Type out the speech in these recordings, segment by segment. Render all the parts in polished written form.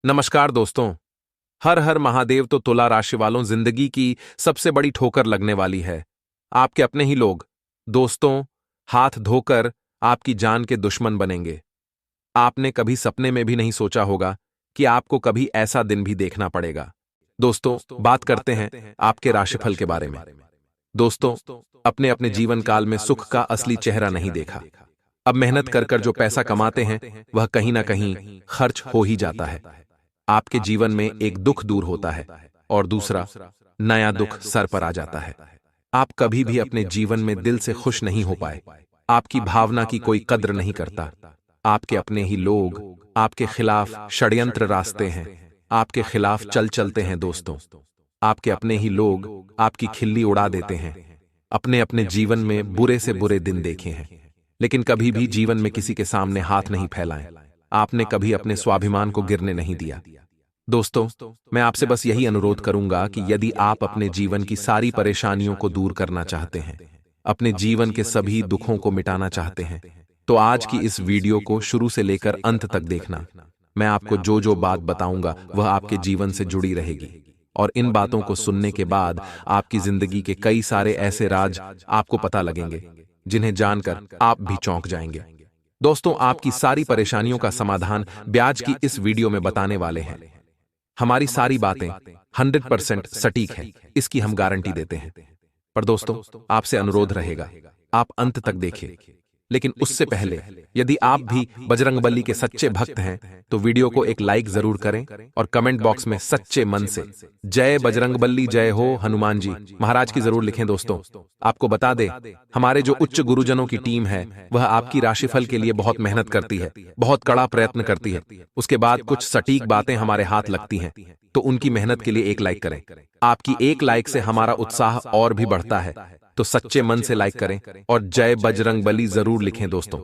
नमस्कार दोस्तों। हर हर महादेव। तो तुला राशि वालों, जिंदगी की सबसे बड़ी ठोकर लगने वाली है। आपके अपने ही लोग, दोस्तों, हाथ धोकर आपकी जान के दुश्मन बनेंगे। आपने कभी सपने में भी नहीं सोचा होगा कि आपको कभी ऐसा दिन भी देखना पड़ेगा। दोस्तों, बात करते हैं आपके राशिफल के बारे में। दोस्तों, अपने अपने जीवन काल में सुख का असली चेहरा नहीं देखा। अब मेहनत कर कर जो पैसा कमाते हैं वह कहीं ना कहीं खर्च हो ही जाता है। आपके जीवन में एक दुख दूर होता है और दूसरा नया दुख सर पर आ जाता है। आप कभी भी अपने जीवन में दिल से खुश नहीं हो पाए। आपकी भावना की कोई कद्र नहीं करता। आपके अपने ही लोग आपके खिलाफ षड्यंत्र रास्ते हैं, आपके खिलाफ चल चलते हैं। दोस्तों, आपके अपने ही लोग आपकी खिल्ली उड़ा देते हैं। अपने अपने जीवन में बुरे से बुरे दिन देखे हैं, लेकिन कभी भी जीवन में किसी के सामने हाथ नहीं फैलाए। आपने कभी अपने स्वाभिमान को गिरने नहीं दिया। दोस्तों, मैं आपसे बस यही अनुरोध करूंगा कि यदि आप अपने जीवन की सारी परेशानियों को दूर करना चाहते हैं, अपने जीवन के सभी दुखों को मिटाना चाहते हैं, तो आज की इस वीडियो को शुरू से लेकर अंत तक देखना। मैं आपको जो जो बात बताऊंगा वह आपके जीवन से जुड़ी रहेगी, और इन बातों को सुनने के बाद आपकी जिंदगी के कई सारे ऐसे राज आपको पता लगेंगे जिन्हें जानकर आप भी चौंक जाएंगे। दोस्तों, आपकी सारी परेशानियों का समाधान ब्याज की इस वीडियो में बताने वाले हैं। हमारी सारी बातें 100% सटीक है, इसकी हम गारंटी देते हैं। पर दोस्तों, आपसे अनुरोध रहेगा, आप अंत तक देखिए। लेकिन उससे पहले यदि आप भी बजरंगबली के सच्चे भक्त हैं तो वीडियो को एक लाइक जरूर करें और कमेंट बॉक्स में सच्चे मन से जय बजरंगबली, जय हो हनुमान जी महाराज की जरूर लिखें। दोस्तों, आपको बता दें, हमारे जो उच्च गुरुजनों की टीम है वह आपकी राशिफल के लिए बहुत मेहनत करती है, बहुत कड़ा प्रयत्न करती है। उसके बाद कुछ सटीक बातें हमारे हाथ लगती हैं, तो उनकी मेहनत के लिए एक लाइक करें। आपकी एक लाइक से हमारा उत्साह और भी बढ़ता है, तो सच्चे मन से लाइक करें और जय बजरंगबली जरूर लिखें। दोस्तों,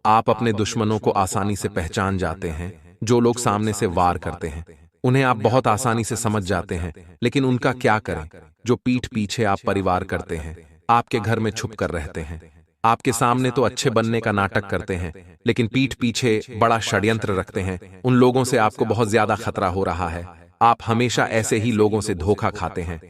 आप अपने दुश्मनों को आसानी से पहचान जाते हैं। जो लोग सामने से वार करते हैं उन्हें आप बहुत आसानी से समझ जाते हैं, लेकिन उनका क्या करें जो पीठ पीछे आप परिवार करते हैं, आपके घर में छुप कर रहते हैं। आपके सामने तो अच्छे बनने का नाटक करते हैं, लेकिन पीठ पीछे बड़ा षड्यंत्र रखते हैं। उन लोगों से आपको बहुत ज्यादा खतरा हो रहा है। आप हमेशा ऐसे ही लोगों से धोखा खाते हैं।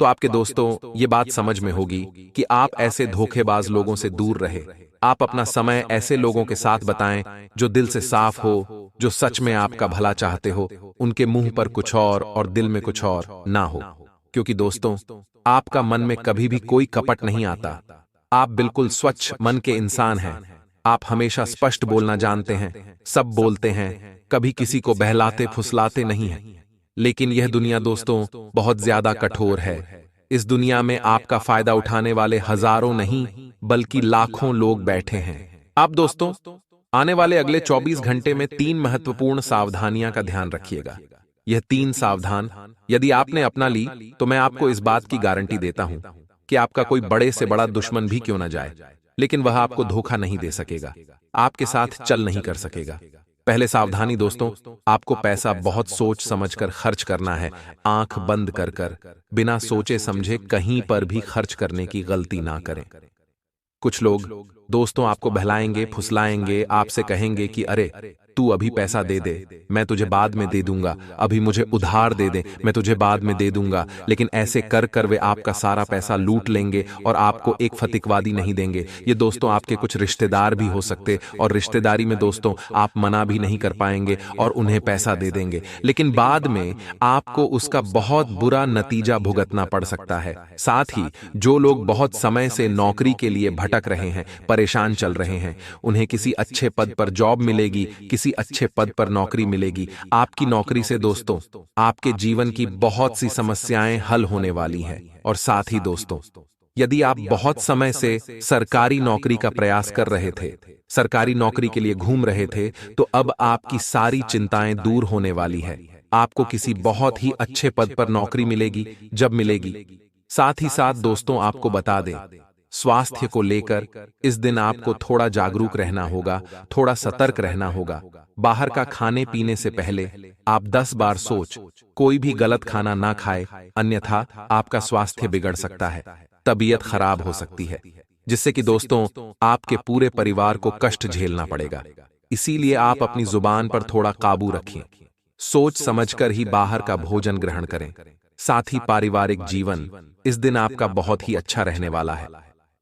तो आपके दोस्तों, ये बात समझ में होगी कि आप ऐसे धोखेबाज लोगों से दूर रहे। आप अपना समय ऐसे लोगों के साथ बताएं जो दिल से साफ हो, जो सच में आपका भला चाहते हो। उनके मुंह पर कुछ और दिल में कुछ और ना हो। क्योंकि दोस्तों, आपका मन में कभी भी कोई कपट नहीं आता। आप बिल्कुल स्वच्छ मन के इंसान हैं। आप हमेशा स्पष्ट बोलना जानते हैं, सब बोलते हैं, कभी किसी को बहलाते फुसलाते नहीं हैं। लेकिन यह दुनिया दोस्तों बहुत ज्यादा कठोर है। इस दुनिया में आपका फायदा उठाने वाले हजारों नहीं बल्कि लाखों लोग बैठे हैं। आप दोस्तों, आने वाले अगले 24 घंटे में 3 महत्वपूर्ण सावधानियां का ध्यान रखिएगा। यह 3 सावधान यदि आपने अपना ली तो मैं आपको इस बात की गारंटी देता हूं कि आपका कोई बड़े से बड़ा दुश्मन भी क्यों ना जाए, लेकिन वह आपको धोखा नहीं दे सकेगा, आपके साथ चल नहीं कर सकेगा। पहले सावधानी दोस्तों, आपको पैसा बहुत सोच समझकर खर्च करना है। आंख बंद कर कर बिना सोचे समझे कहीं पर भी खर्च करने की गलती ना करें। कुछ लोग दोस्तों आपको बहलाएंगे फुसलाएंगे, आपसे कहेंगे कि अरे तू अभी पैसा दे दे, मैं तुझे बाद में दे दूंगा, अभी मुझे उधार दे दे, मैं तुझे बाद में दे दूंगा। लेकिन ऐसे कर कर वे आपका सारा पैसा लूट लेंगे और आपको एक फतिकवादी नहीं देंगे। ये दोस्तों आपके कुछ रिश्तेदार भी हो सकते, और रिश्तेदारी में दोस्तों आप मना भी नहीं कर पाएंगे और उन्हें पैसा दे देंगे, लेकिन बाद में आपको उसका बहुत बुरा नतीजा भुगतना पड़ सकता है। साथ ही जो लोग बहुत समय से नौकरी के लिए भटक रहे हैं, परेशान चल रहे हैं, उन्हें किसी अच्छे पद पर जॉब मिलेगी, किसी अच्छे पद पर नौकरी मिलेगी। आपकी नौकरी से दोस्तों आपके जीवन की बहुत सी समस्याएं हल होने वाली हैं। और साथ ही दोस्तों, यदि आप बहुत समय से सरकारी नौकरी का प्रयास कर रहे थे, सरकारी नौकरी के लिए घूम रहे थे, तो अब आपकी सारी चिंताएं दूर होने वाली है। आपको किसी बहुत ही अच्छे पद पर नौकरी मिलेगी जब मिलेगी। साथ ही साथ दोस्तों आपको बता दें, स्वास्थ्य को लेकर इस दिन आपको थोड़ा जागरूक रहना होगा, थोड़ा सतर्क रहना होगा। बाहर का खाने पीने से पहले आप 10 बार सोच कोई भी गलत खाना ना खाए, अन्यथा आपका स्वास्थ्य बिगड़ सकता है, तबीयत खराब हो सकती है, जिससे कि दोस्तों आपके पूरे परिवार को कष्ट झेलना पड़ेगा। इसीलिए आप अपनी जुबान पर थोड़ा काबू रखें। सोच समझकर ही बाहर का भोजन ग्रहण करें। साथ ही पारिवारिक जीवन इस दिन आपका बहुत ही अच्छा रहने वाला है।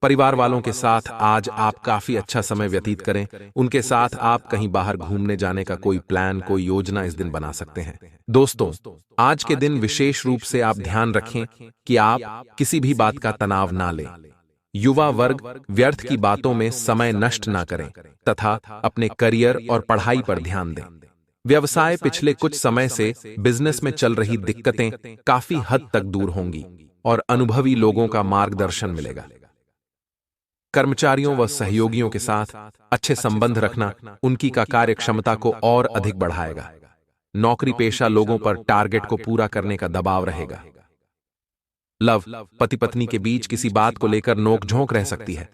परिवार वालों के साथ आज आप काफी अच्छा समय व्यतीत करें। उनके साथ आप कहीं बाहर घूमने जाने का कोई प्लान, कोई योजना इस दिन बना सकते हैं। दोस्तों, आज के दिन विशेष रूप से आप ध्यान रखें कि आप किसी भी बात का तनाव ना लें। युवा वर्ग व्यर्थ की बातों में समय नष्ट ना करें तथा अपने करियर और पढ़ाई पर ध्यान दें। व्यवसाय पिछले कुछ समय से बिजनेस में चल रही दिक्कतें काफी हद तक दूर होंगी और अनुभवी लोगों का मार्गदर्शन मिलेगा। कर्मचारियों व सहयोगियों के साथ अच्छे संबंध रखना उनकी का कार्य क्षमता को और अधिक बढ़ाएगा। नौकरी पेशा लोगों पर टारगेट को पूरा करने का दबाव रहेगा। लव, पति पत्नी के बीच किसी बात को लेकर नोकझोंक रह सकती है,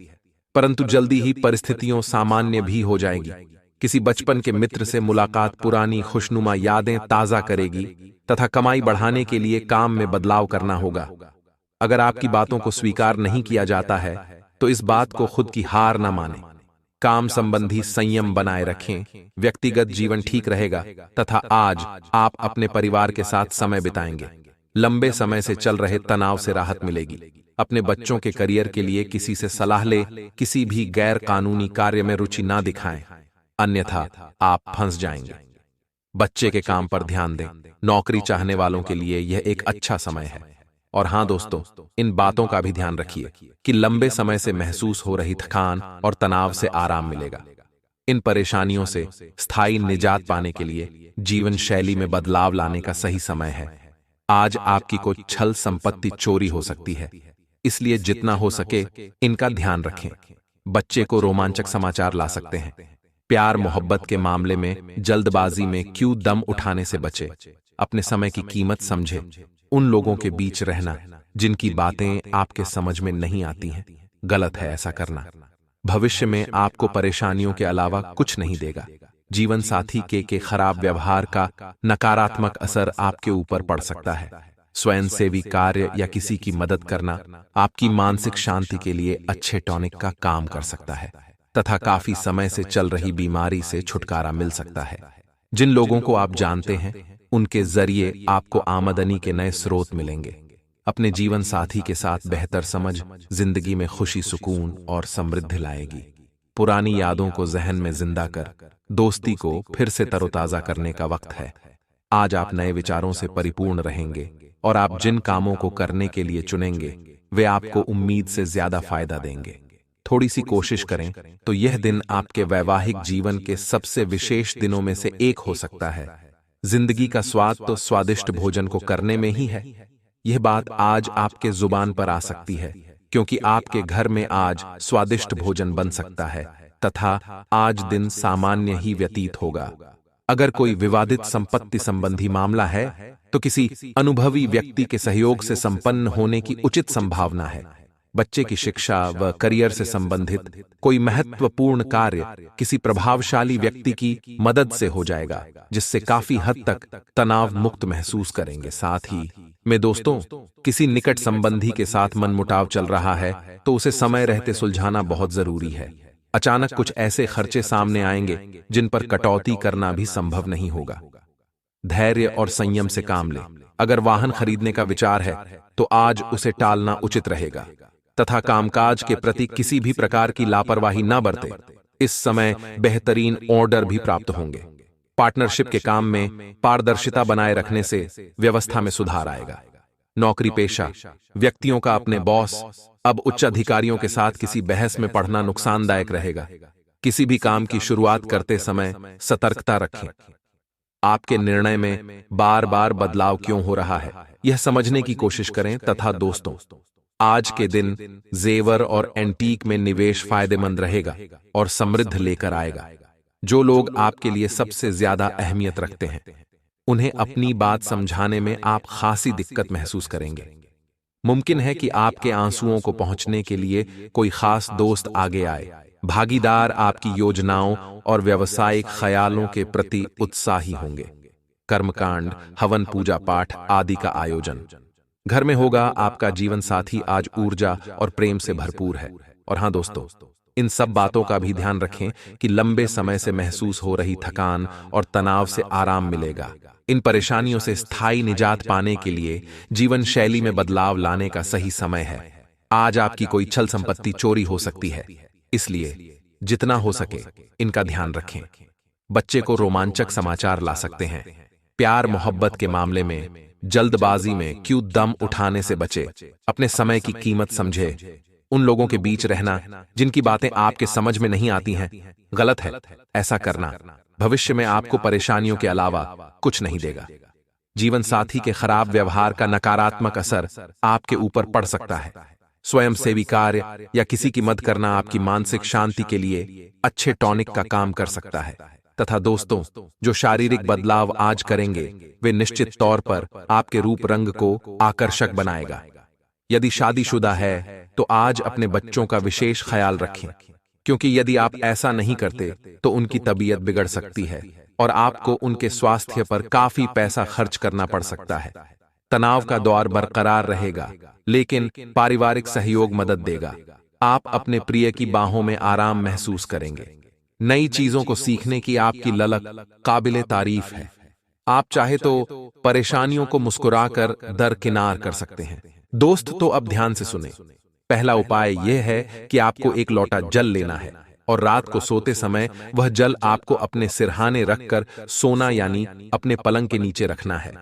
परंतु जल्दी ही परिस्थितियों सामान्य भी हो जाएगी। किसी बचपन के मित्र से मुलाकात पुरानी खुशनुमा यादें ताजा करेगी तथा कमाई बढ़ाने के लिए काम में बदलाव करना होगा। अगर आपकी बातों को स्वीकार नहीं किया जाता है तो इस बात को खुद की हार न मानें। काम संबंधी संयम बनाए रखें। व्यक्तिगत जीवन ठीक रहेगा तथा आज आप अपने परिवार के साथ समय बिताएंगे। लंबे समय से चल रहे तनाव से राहत मिलेगी। अपने बच्चों के करियर के लिए किसी से सलाह ले। किसी भी गैर कानूनी कार्य में रुचि ना दिखाएं, अन्यथा आप फंस जाएंगे। बच्चे के काम पर ध्यान दें। नौकरी चाहने वालों के लिए यह एक अच्छा समय है। और हां दोस्तों, इन बातों का भी ध्यान रखिए कि लंबे समय से महसूस हो रही थकान और तनाव से आराम मिलेगा। इन परेशानियों से स्थायी निजात पाने के लिए जीवन शैली में बदलाव लाने का सही समय है। आज आपकी कोई छल संपत्ति चोरी हो सकती है, इसलिए जितना हो सके इनका ध्यान रखें। बच्चे को रोमांचक समाचार ला सकते हैं। प्यार मोहब्बत के मामले में जल्दबाजी में क्यों दम उठाने से बचे। अपने समय की कीमत समझे। उन लोगों के बीच रहना जिनकी बातें आपके समझ में नहीं आती हैं, गलत है ऐसा करना। भविष्य में आपको परेशानियों के अलावा कुछ नहीं देगा। जीवन साथी के खराब व्यवहार का नकारात्मक असर आपके ऊपर पड़ सकता है। स्वयंसेवी कार्य या किसी की मदद करना आपकी मानसिक शांति के लिए अच्छे टॉनिक का काम कर सकता है तथा काफी समय से चल रही बीमारी से छुटकारा मिल सकता है। जिन लोगों को आप जानते हैं उनके जरिए आपको आमदनी के नए स्रोत मिलेंगे। अपने जीवन साथी के साथ बेहतर समझ जिंदगी में खुशी, सुकून और समृद्धि लाएगी। पुरानी यादों को जहन में जिंदा कर दोस्ती को फिर से तरोताजा करने का वक्त है। आज आप नए विचारों से परिपूर्ण रहेंगे और आप जिन कामों को करने के लिए चुनेंगे वे आपको उम्मीद से ज्यादा फायदा देंगे। थोड़ी सी कोशिश करें तो यह दिन आपके वैवाहिक जीवन के सबसे विशेष दिनों में से एक हो सकता है। जिंदगी का स्वाद तो स्वादिष्ट भोजन को करने में ही है। यह बात आज आपके जुबान पर आ सकती है क्योंकि आपके घर में आज स्वादिष्ट भोजन बन सकता है तथा आज दिन सामान्य ही व्यतीत होगा। अगर कोई विवादित संपत्ति संबंधी मामला है तो किसी अनुभवी व्यक्ति के सहयोग से संपन्न होने की उचित संभावना है। बच्चे की शिक्षा व करियर से संबंधित कोई महत्वपूर्ण कार्य किसी प्रभावशाली व्यक्ति की मदद से हो जाएगा, जिससे काफी हद तक तनाव मुक्त महसूस करेंगे। साथ ही में दोस्तों, किसी निकट संबंधी के साथ मनमुटाव चल रहा है तो उसे समय रहते सुलझाना बहुत जरूरी है। अचानक कुछ ऐसे खर्चे सामने आएंगे जिन पर कटौती करना भी संभव नहीं होगा। धैर्य और संयम से काम लें। अगर वाहन खरीदने का विचार है तो आज उसे टालना उचित रहेगा तथा कामकाज के प्रति किसी भी प्रकार की लापरवाही न बरतें। इस समय बेहतरीन ऑर्डर भी प्राप्त होंगे। पार्टनरशिप के काम में पारदर्शिता बनाए रखने से व्यवस्था में सुधार आएगा। नौकरी पेशा व्यक्तियों का अपने बॉस अब उच्च अधिकारियों के साथ किसी बहस में पढ़ना नुकसानदायक रहेगा। किसी भी काम की शुरुआत करते समय सतर्कता रखें। आपके निर्णय में बार बार बदलाव क्यों हो रहा है, यह समझने की कोशिश करें। तथा दोस्तों, आज के दिन जेवर और एंटीक में निवेश फायदेमंद रहेगा और समृद्ध लेकर आएगा। जो लोग आपके लिए सबसे ज्यादा अहमियत रखते हैं उन्हें अपनी बात समझाने में आप खासी दिक्कत महसूस करेंगे। मुमकिन है कि आपके आंसुओं को पहुंचने के लिए कोई खास दोस्त आगे आए। भागीदार आपकी योजनाओं और व्यावसायिक ख्यालों के प्रति उत्साही होंगे। कर्मकांड, हवन, पूजा पाठ आदि का आयोजन घर में होगा। आपका जीवन साथी आज ऊर्जा और प्रेम से भरपूर है। और हां दोस्तों, इन सब बातों का भी ध्यान रखें कि लंबे समय से महसूस हो रही थकान और तनाव से आराम मिलेगा। इन परेशानियों से स्थायी निजात पाने के लिए जीवन शैली में बदलाव लाने का सही समय है। आज आपकी कोई छल संपत्ति चोरी हो सकती है, इसलिए जितना हो सके इनका ध्यान रखें। बच्चे को रोमांचक समाचार ला सकते हैं। प्यार मोहब्बत के मामले में जल्दबाजी में क्यों दम उठाने से बचे। अपने समय की कीमत समझे। उन लोगों के बीच रहना जिनकी बातें आपके समझ में नहीं आती हैं, गलत है। ऐसा करना भविष्य में आपको परेशानियों के अलावा कुछ नहीं देगा। जीवन साथी के खराब व्यवहार का नकारात्मक असर आपके ऊपर पड़ सकता है। स्वयं सेवी कार्य या किसी की मदद करना आपकी मानसिक शांति के लिए अच्छे टॉनिक का काम कर सकता है। तथा दोस्तों, जो शारीरिक बदलाव आज करेंगे वे निश्चित तौर पर आपके रूप रंग को आकर्षक बनाएगा। यदि शादीशुदा है तो आज अपने बच्चों का विशेष ख्याल रखें, क्योंकि यदि आप ऐसा नहीं करते तो उनकी तबीयत बिगड़ सकती है और आपको उनके स्वास्थ्य पर काफी पैसा खर्च करना पड़ सकता है। तनाव का दौर बरकरार रहेगा, लेकिन पारिवारिक सहयोग मदद देगा। आप अपने प्रिय की बाहों में आराम महसूस करेंगे। नई चीजों को सीखने की आपकी ललक काबिले तारीफ है। आप चाहे तो परेशानियों को मुस्कुराकर दरकिनार कर सकते हैं। दोस्त तो अब ध्यान से सुने। पहला उपाय यह है कि आपको एक लोटा जल लेना है और रात को सोते समय वह जल आपको अपने सिरहाने रखकर सोना यानी अपने पलंग के नीचे रखना है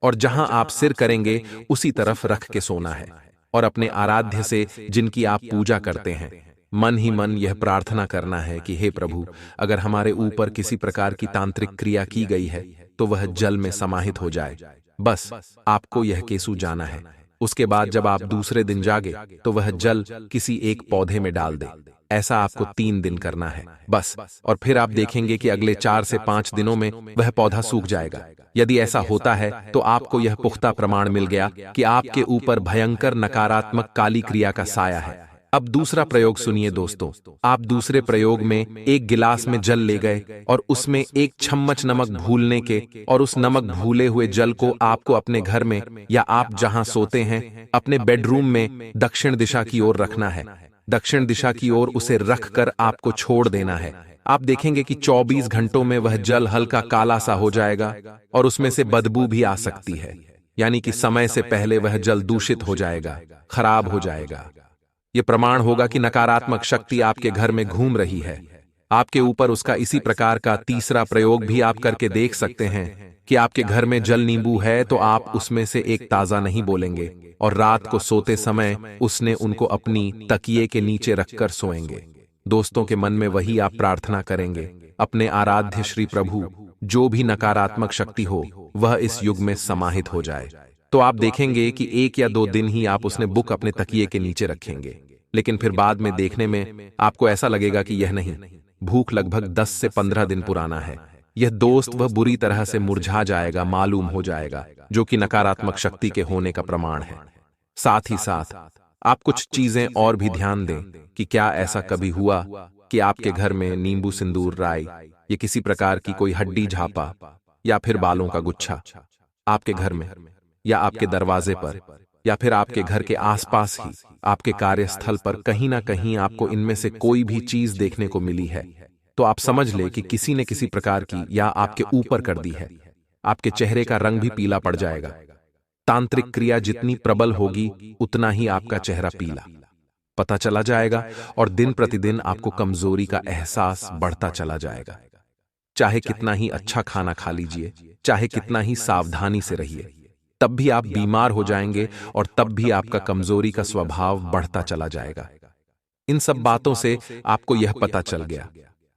और जहां आप सिर करेंगे उसी तरफ रख के सोना है और अपने आराध्य से जिनकी आप पूजा करते हैं मन ही मन यह प्रार्थना करना है कि हे प्रभु, अगर हमारे ऊपर किसी प्रकार की तांत्रिक क्रिया की गई है तो वह जल में समाहित हो जाए। बस आपको यह केसू जाना है। उसके बाद जब आप दूसरे दिन जागे तो वह जल किसी एक पौधे में डाल दे। ऐसा आपको 3 दिन करना है बस, और फिर आप देखेंगे कि अगले 4 से 5 दिनों में वह पौधा सूख जाएगा। यदि ऐसा होता है तो आपको यह पुख्ता प्रमाण मिल गया कि आपके ऊपर भयंकर नकारात्मक काली क्रिया का साया है। अब दूसरा प्रयोग सुनिए दोस्तों। आप दूसरे प्रयोग में एक गिलास में जल ले गए और उसमें 1 चम्मच नमक भूलने के और उस नमक भूले हुए जल को आपको अपने घर में या आप जहां सोते हैं अपने बेडरूम में दक्षिण दिशा की ओर रखना है। दक्षिण दिशा की ओर उसे रखकर आपको छोड़ देना है। आप देखेंगे कि 24 घंटों में वह जल हल्का काला सा हो जाएगा और उसमें से बदबू भी आ सकती है, यानी कि समय से पहले वह जल दूषित हो जाएगा, खराब हो जाएगा। यह प्रमाण होगा कि नकारात्मक शक्ति आपके घर में घूम रही है। आपके ऊपर उसका इसी प्रकार का तीसरा प्रयोग भी आप करके देख सकते हैं कि आपके घर में जल नींबू है तो आप उसमें से एक ताजा नहीं बोलेंगे और रात को सोते समय उसने उनको अपनी तकिए के नीचे रखकर सोएंगे। दोस्तों के मन में वही आप प्रार्थना करेंगे, अपने आराध्य श्री प्रभु, जो भी नकारात्मक शक्ति हो वह इस युग में समाहित हो जाए। तो आप देखेंगे कि 1 या 2 दिन ही आप उसने बुक अपने तकिए के नीचे रखेंगे, लेकिन फिर बाद में देखने में आपको ऐसा लगेगा कि यह नहीं, भूख लगभग 10 से 15 दिन पुराना है। यह दोस्त वह बुरी तरह से मुरझा जाएगा, मालूम हो जाएगा, जो कि नकारात्मक शक्ति के होने का प्रमाण है। साथ ही साथ आप कुछ चीजें और भी ध्यान दें कि क्या ऐसा कभी हुआ कि आपके घर में नींबू, सिंदूर, राई या किसी प्रकार की कोई हड्डी झापा या फिर बालों का गुच्छा आपके घर में या आपके दरवाजे पर या फिर आपके घर के आसपास ही आपके कार्यस्थल पर कहीं ना कहीं आपको इनमें से कोई भी चीज देखने को मिली है, तो आप समझ ले कि किसी ने किसी प्रकार की या आपके ऊपर कर दी है। आपके चेहरे का रंग भी पीला पड़ जाएगा। तांत्रिक क्रिया जितनी प्रबल होगी उतना ही आपका चेहरा पीला पता चला जाएगा और दिन प्रतिदिन आपको कमजोरी का एहसास बढ़ता चला जाएगा। चाहे कितना ही अच्छा खाना खा लीजिए, चाहे कितना ही सावधानी से रहिए, तब भी आप बीमार हो जाएंगे और तब भी आपका कमजोरी का स्वभाव बढ़ता चला जाएगा। इन सब बातों से आपको यह पता चल गया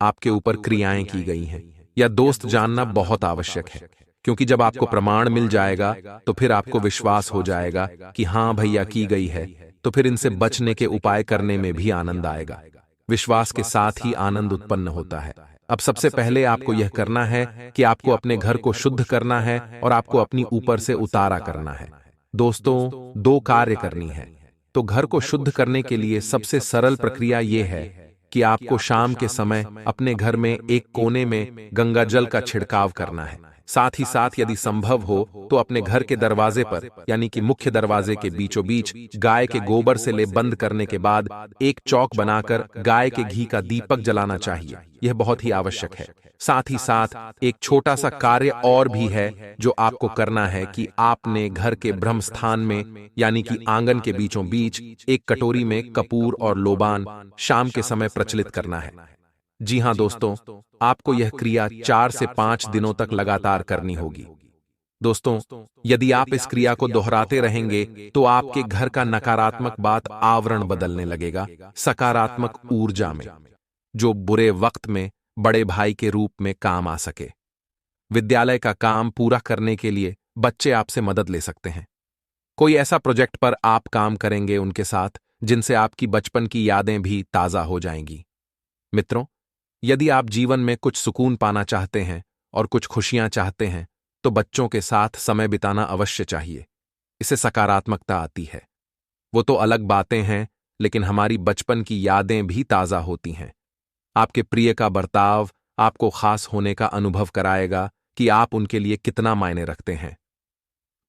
आपके ऊपर क्रियाएं की गई हैं या दोस्त जानना बहुत आवश्यक है, क्योंकि जब आपको प्रमाण मिल जाएगा तो फिर आपको विश्वास हो जाएगा कि हां भैया की गई है, तो फिर इनसे बचने के उपाय करने में भी आनंद आएगा। विश्वास के साथ ही आनंद उत्पन्न होता है। अब सबसे पहले आपको यह करना है कि आपको अपने घर को शुद्ध करना है और आपको अपनी ऊपर से उतारा करना है। दोस्तों, 2 कार्य करनी है। तो घर को शुद्ध करने के लिए सबसे सरल प्रक्रिया यह है कि आपको शाम के समय अपने घर में एक कोने में गंगा जल का छिड़काव करना है। साथ ही साथ यदि संभव हो तो अपने घर के दरवाजे पर यानी कि मुख्य दरवाजे के बीचों बीच गाय के गोबर से लेप बंद करने के बाद एक चौक बनाकर गाय के घी का दीपक जलाना चाहिए। यह बहुत ही आवश्यक है। साथ ही साथ एक छोटा सा कार्य और भी है जो आपको करना है कि आपने घर के ब्रह्म स्थान में यानी कि आंगन के बीचों बीच एक कटोरी में कपूर और लोबान शाम के समय प्रचलित करना है। जी हां दोस्तों, आपको यह क्रिया 4 से 5 दिनों तक लगातार करनी होगी। दोस्तों, यदि आप इस क्रिया को दोहराते रहेंगे तो आपके घर का नकारात्मक बात आवरण बदलने लगेगा सकारात्मक ऊर्जा में, जो बुरे वक्त में बड़े भाई के रूप में काम आ सके। विद्यालय का काम पूरा करने के लिए बच्चे आपसे मदद ले सकते हैं। कोई ऐसा प्रोजेक्ट पर आप काम करेंगे उनके साथ जिनसे आपकी बचपन की यादें भी ताजा हो जाएंगी। मित्रों, यदि आप जीवन में कुछ सुकून पाना चाहते हैं और कुछ खुशियां चाहते हैं तो बच्चों के साथ समय बिताना अवश्य चाहिए। इससे सकारात्मकता आती है। वो तो अलग बातें हैं, लेकिन हमारी बचपन की यादें भी ताजा होती हैं। आपके प्रिय का बर्ताव आपको खास होने का अनुभव कराएगा कि आप उनके लिए कितना मायने रखते हैं।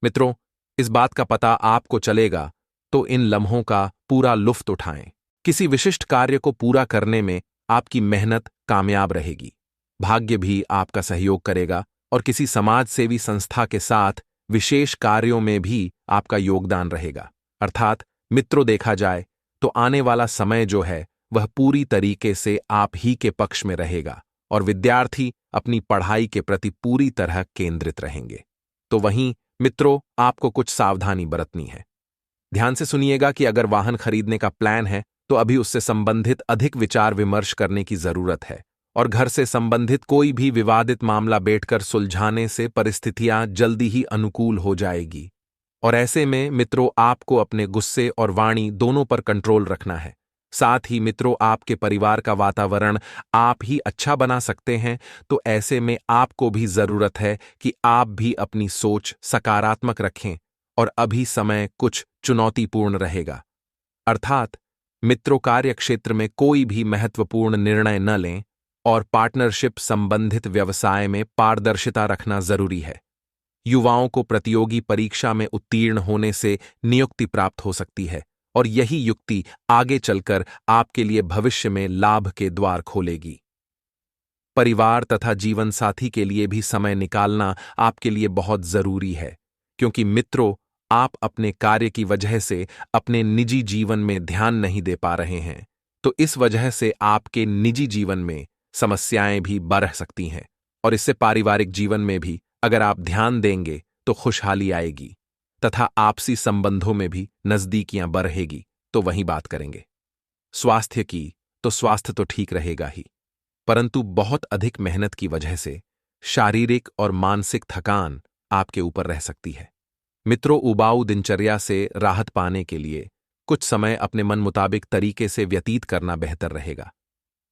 मित्रों, इस बात का पता आपको चलेगा तो इन लम्हों का पूरा लुफ्त उठाएं। किसी विशिष्ट कार्य को पूरा करने में आपकी मेहनत कामयाब रहेगी। भाग्य भी आपका सहयोग करेगा और किसी समाज सेवी संस्था के साथ विशेष कार्यों में भी आपका योगदान रहेगा। अर्थात मित्रों, देखा जाए तो आने वाला समय जो है वह पूरी तरीके से आप ही के पक्ष में रहेगा और विद्यार्थी अपनी पढ़ाई के प्रति पूरी तरह केंद्रित रहेंगे। तो वहीं मित्रों, आपको कुछ सावधानी बरतनी है। ध्यान से सुनिएगा कि अगर वाहन खरीदने का प्लान है तो अभी उससे संबंधित अधिक विचार विमर्श करने की जरूरत है और घर से संबंधित कोई भी विवादित मामला बैठकर सुलझाने से परिस्थितियां जल्दी ही अनुकूल हो जाएगी। और ऐसे में मित्रों, आपको अपने गुस्से और वाणी दोनों पर कंट्रोल रखना है। साथ ही मित्रों, आपके परिवार का वातावरण आप ही अच्छा बना सकते हैं, तो ऐसे में आपको भी जरूरत है कि आप भी अपनी सोच सकारात्मक रखें और अभी समय कुछ चुनौतीपूर्ण रहेगा। अर्थात मित्रों, कार्य क्षेत्र में कोई भी महत्वपूर्ण निर्णय न लें और पार्टनरशिप संबंधित व्यवसाय में पारदर्शिता रखना जरूरी है। युवाओं को प्रतियोगी परीक्षा में उत्तीर्ण होने से नियुक्ति प्राप्त हो सकती है और यही युक्ति आगे चलकर आपके लिए भविष्य में लाभ के द्वार खोलेगी। परिवार तथा जीवन साथी के लिए भी समय निकालना आपके लिए बहुत जरूरी है, क्योंकि मित्रों, आप अपने कार्य की वजह से अपने निजी जीवन में ध्यान नहीं दे पा रहे हैं, तो इस वजह से आपके निजी जीवन में समस्याएं भी बढ़ सकती हैं और इससे पारिवारिक जीवन में भी अगर आप ध्यान देंगे तो खुशहाली आएगी तथा आपसी संबंधों में भी नजदीकियां बढ़ेगी। तो वहीं बात करेंगे स्वास्थ्य की, तो स्वास्थ्य तो ठीक रहेगा ही, परंतु बहुत अधिक मेहनत की वजह से शारीरिक और मानसिक थकान आपके ऊपर रह सकती है। मित्रों, उबाऊ दिनचर्या से राहत पाने के लिए कुछ समय अपने मन मुताबिक तरीके से व्यतीत करना बेहतर रहेगा।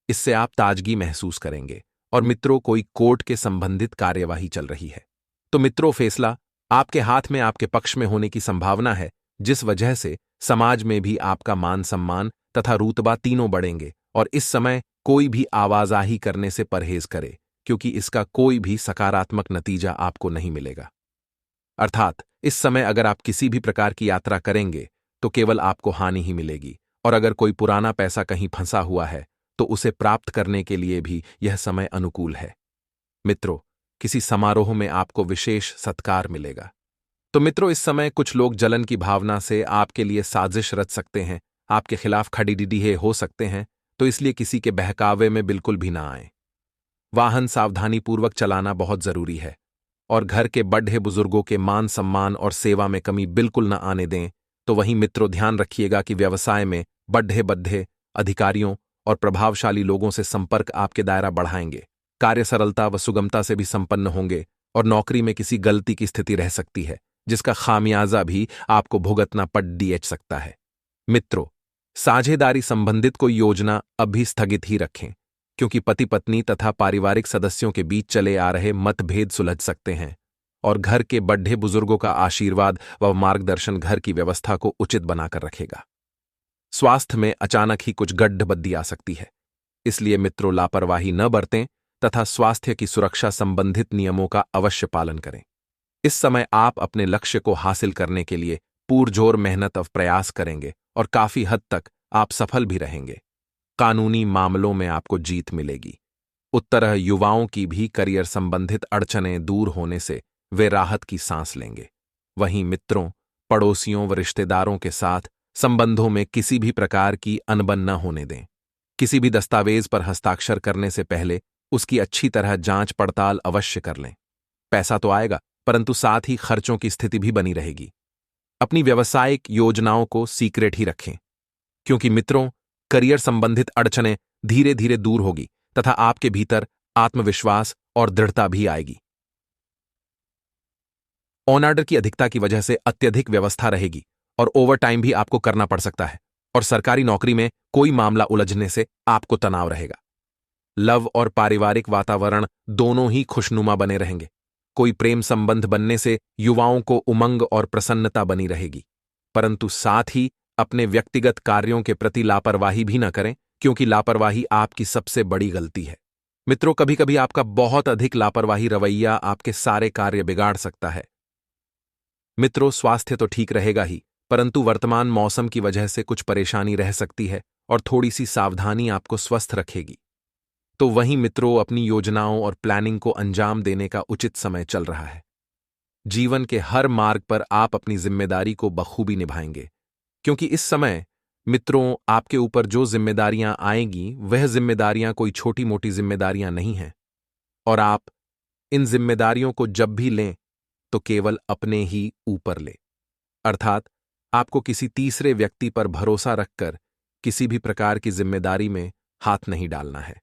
इससे आप ताजगी महसूस करेंगे। और मित्रों, कोई कोर्ट के संबंधित कार्यवाही चल रही है तो मित्रों, फैसला आपके हाथ में आपके पक्ष में होने की संभावना है, जिस वजह से समाज में भी आपका मान सम्मान तथा रुतबा तीनों बढ़ेंगे। और इस समय कोई भी आवाजाही करने से परहेज करे, क्योंकि इसका कोई भी सकारात्मक नतीजा आपको नहीं मिलेगा। अर्थात इस समय अगर आप किसी भी प्रकार की यात्रा करेंगे तो केवल आपको हानि ही मिलेगी, और अगर कोई पुराना पैसा कहीं फंसा हुआ है तो उसे प्राप्त करने के लिए भी यह समय अनुकूल है। मित्रों, किसी समारोह में आपको विशेष सत्कार मिलेगा। तो मित्रों, इस समय कुछ लोग जलन की भावना से आपके लिए साजिश रच सकते हैं, आपके खिलाफ खड़ीडिडीहे हो सकते हैं, तो इसलिए किसी के बहकावे में बिल्कुल भी ना आए। वाहन सावधानीपूर्वक चलाना बहुत जरूरी है और घर के बड़े बुजुर्गों के मान सम्मान और सेवा में कमी बिल्कुल न आने दें। तो वहीं मित्रों, ध्यान रखिएगा कि व्यवसाय में बड़े अधिकारियों और प्रभावशाली लोगों से संपर्क आपके दायरा बढ़ाएंगे। कार्य सरलता व सुगमता से भी संपन्न होंगे और नौकरी में किसी गलती की स्थिति रह सकती है, जिसका खामियाजा भी आपको भुगतना पड़ सकता है। मित्रों, साझेदारी संबंधित कोई योजना अभी स्थगित ही रखें, क्योंकि पति पत्नी तथा पारिवारिक सदस्यों के बीच चले आ रहे मतभेद सुलझ सकते हैं और घर के बड़े बुजुर्गों का आशीर्वाद व मार्गदर्शन घर की व्यवस्था को उचित बनाकर रखेगा। स्वास्थ्य में अचानक ही कुछ गड्ढबद्दी आ सकती है, इसलिए मित्रों, लापरवाही न बरतें तथा स्वास्थ्य की सुरक्षा संबंधित नियमों का अवश्य पालन करें। इस समय आप अपने लक्ष्य को हासिल करने के लिए पुरजोर मेहनत और प्रयास करेंगे और काफी हद तक आप सफल भी रहेंगे। कानूनी मामलों में आपको जीत मिलेगी। उत्तरह युवाओं की भी करियर संबंधित अड़चनें दूर होने से वे राहत की सांस लेंगे। वहीं मित्रों, पड़ोसियों व रिश्तेदारों के साथ संबंधों में किसी भी प्रकार की अनबन न होने दें। किसी भी दस्तावेज पर हस्ताक्षर करने से पहले उसकी अच्छी तरह जांच पड़ताल अवश्य कर लें। पैसा तो आएगा, परंतु साथ ही खर्चों की स्थिति भी बनी रहेगी। अपनी व्यावसायिक योजनाओं को सीक्रेट ही रखें, क्योंकि मित्रों, करियर संबंधित अड़चनें धीरे धीरे दूर होगी तथा आपके भीतर आत्मविश्वास और दृढ़ता भी आएगी। ऑन ऑर्डर की अधिकता की वजह से अत्यधिक व्यवस्था रहेगी और ओवरटाइम भी आपको करना पड़ सकता है, और सरकारी नौकरी में कोई मामला उलझने से आपको तनाव रहेगा। लव और पारिवारिक वातावरण दोनों ही खुशनुमा बने रहेंगे। कोई प्रेम संबंध बनने से युवाओं को उमंग और प्रसन्नता बनी रहेगी, परंतु साथ ही अपने व्यक्तिगत कार्यों के प्रति लापरवाही भी न करें, क्योंकि लापरवाही आपकी सबसे बड़ी गलती है। मित्रों, कभी कभी आपका बहुत अधिक लापरवाही रवैया आपके सारे कार्य बिगाड़ सकता है। मित्रों, स्वास्थ्य तो ठीक रहेगा ही, परंतु वर्तमान मौसम की वजह से कुछ परेशानी रह सकती है और थोड़ी सी सावधानी आपको स्वस्थ रखेगी। तो वहीं मित्रों, अपनी योजनाओं और प्लानिंग को अंजाम देने का उचित समय चल रहा है। जीवन के हर मार्ग पर आप अपनी जिम्मेदारी को बखूबी निभाएंगे, क्योंकि इस समय मित्रों, आपके ऊपर जो जिम्मेदारियां आएंगी वह जिम्मेदारियां कोई छोटी मोटी जिम्मेदारियां नहीं हैं, और आप इन जिम्मेदारियों को जब भी लें तो केवल अपने ही ऊपर लें। अर्थात आपको किसी तीसरे व्यक्ति पर भरोसा रखकर किसी भी प्रकार की जिम्मेदारी में हाथ नहीं डालना है।